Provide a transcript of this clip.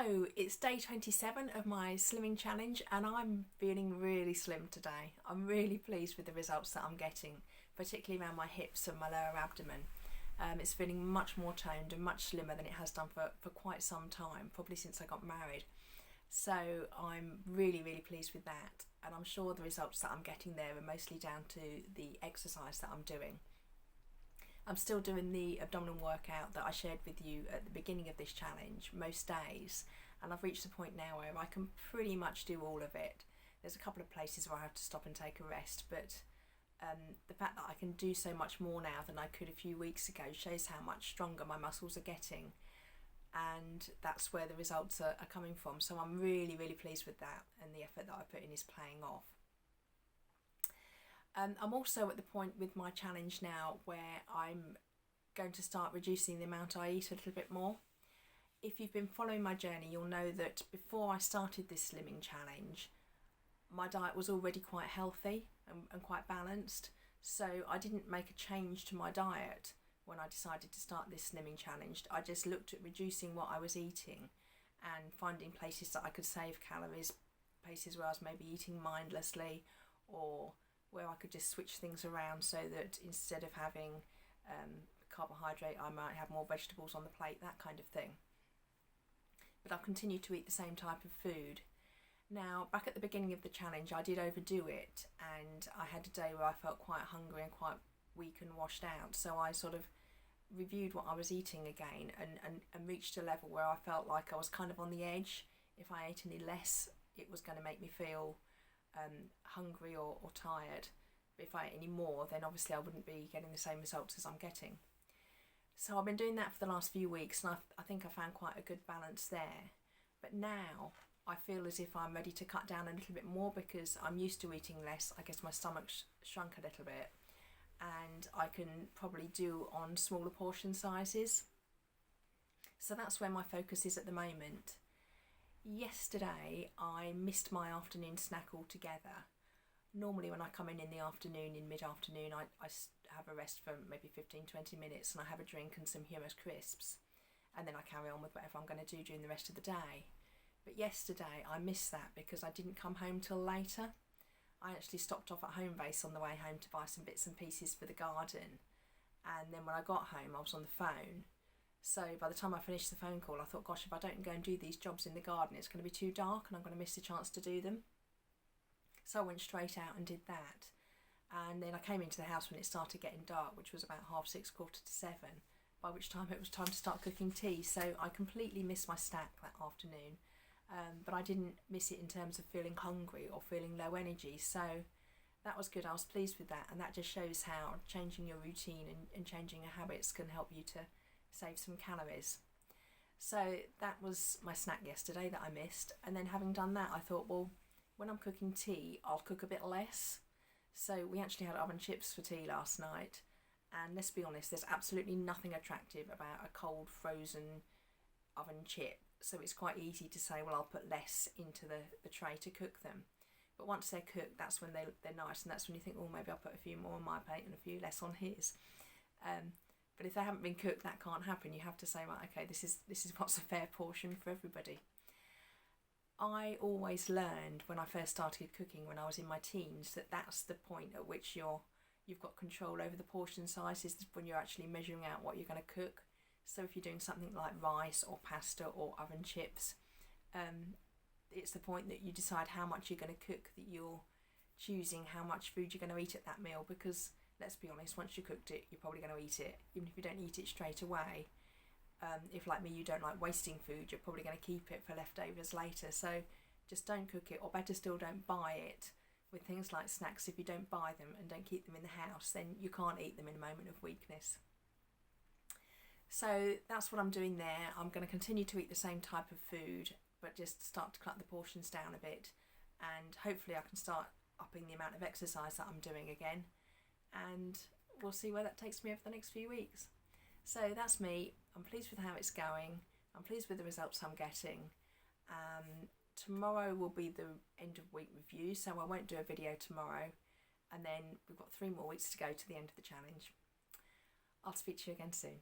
So it's day 27 of my slimming challenge and I'm feeling really slim today. I'm really pleased with the results that I'm getting, particularly around my hips and my lower abdomen. It's feeling much more toned and much slimmer than it has done for quite some time, probably since I got married. So I'm really pleased with that, and I'm sure the results that I'm getting there are mostly down to the exercise that I'm doing. I'm still doing the abdominal workout that I shared with you at the beginning of this challenge most days, and I've reached the point now where I can pretty much do all of it. There's a couple of places where I have to stop and take a rest, but the fact that I can do so much more now than I could a few weeks ago shows how much stronger my muscles are getting, and that's where the results are coming from. So I'm really pleased with that, and the effort that I put in is paying off. I'm also at the point with my challenge now where I'm going to start reducing the amount I eat a little bit more. If you've been following my journey, you'll know that before I started this slimming challenge, my diet was already quite healthy and quite balanced, so I didn't make a change to my diet when I decided to start this slimming challenge. I just looked at reducing what I was eating and finding places that I could save calories, places where I was maybe eating mindlessly, or where I could just switch things around so that instead of having carbohydrate I might have more vegetables on the plate, that kind of thing. But I've continued to eat the same type of food. Now, back at the beginning of the challenge I did overdo it, and I had a day where I felt quite hungry and quite weak and washed out, so I sort of reviewed what I was eating again and reached a level where I felt like I was kind of on the edge. If I ate any less, it was going to make me feel hungry or tired, but if I ate any more, then obviously I wouldn't be getting the same results as I'm getting. So I've been doing that for the last few weeks, and I think I found quite a good balance there. But now I feel as if I'm ready to cut down a little bit more, because I'm used to eating less. I guess my stomach's shrunk a little bit, and I can probably do on smaller portion sizes. So that's where my focus is at the moment. Yesterday I missed my afternoon snack altogether. Normally when I come in the afternoon, in mid-afternoon, I have a rest for maybe 15-20 minutes and I have a drink and some Hummus crisps, and then I carry on with whatever I'm going to do during the rest of the day. But yesterday I missed that because I didn't come home till later. I actually stopped off at Homebase on the way home to buy some bits and pieces for the garden, and then when I got home I was on the phone. So by the time I finished the phone call I thought, gosh, if I don't go and do these jobs in the garden it's going to be too dark and I'm going to miss the chance to do them. So I went straight out and did that, and then I came into the house when it started getting dark, which was about 6:30, 7:15, by which time it was time to start cooking tea. So I completely missed my snack that afternoon, but I didn't miss it in terms of feeling hungry or feeling low energy, so that was good. I was pleased with that, and that just shows how changing your routine and changing your habits can help you to save some calories. So that was my snack yesterday that I missed, and then having done that I thought, well, when I'm cooking tea I'll cook a bit less. So we actually had oven chips for tea last night, and let's be honest, there's absolutely nothing attractive about a cold frozen oven chip, so it's quite easy to say, well, I'll put less into the tray to cook them. But once they're cooked, that's when they're nice, and that's when you think, oh, maybe I'll put a few more on my plate and a few less on his. But if they haven't been cooked, that can't happen. You have to say, right, okay, this is what's a fair portion for everybody. I always learned when I first started cooking when I was in my teens that that's the point at which you've got control over the portion sizes, when you're actually measuring out what you're going to cook. So if you're doing something like rice or pasta or oven chips, it's the point that you decide how much you're going to cook that you're choosing how much food you're going to eat at that meal, because let's be honest, once you cooked it you're probably going to eat it, even if you don't eat it straight away. If, like me, you don't like wasting food, you're probably going to keep it for leftovers later. So just don't cook it, or better still, don't buy it. With things like snacks, if you don't buy them and don't keep them in the house, then you can't eat them in a moment of weakness. So that's what I'm doing there. I'm going to continue to eat the same type of food, but just start to cut the portions down a bit, and hopefully I can start upping the amount of exercise that I'm doing again, and we'll see where that takes me over the next few weeks. So that's me. I'm pleased with how it's going. I'm pleased with the results I'm getting. Tomorrow will be the end of week review, so I won't do a video tomorrow, and then we've got 3 more weeks to go to the end of the challenge. I'll speak to you again soon.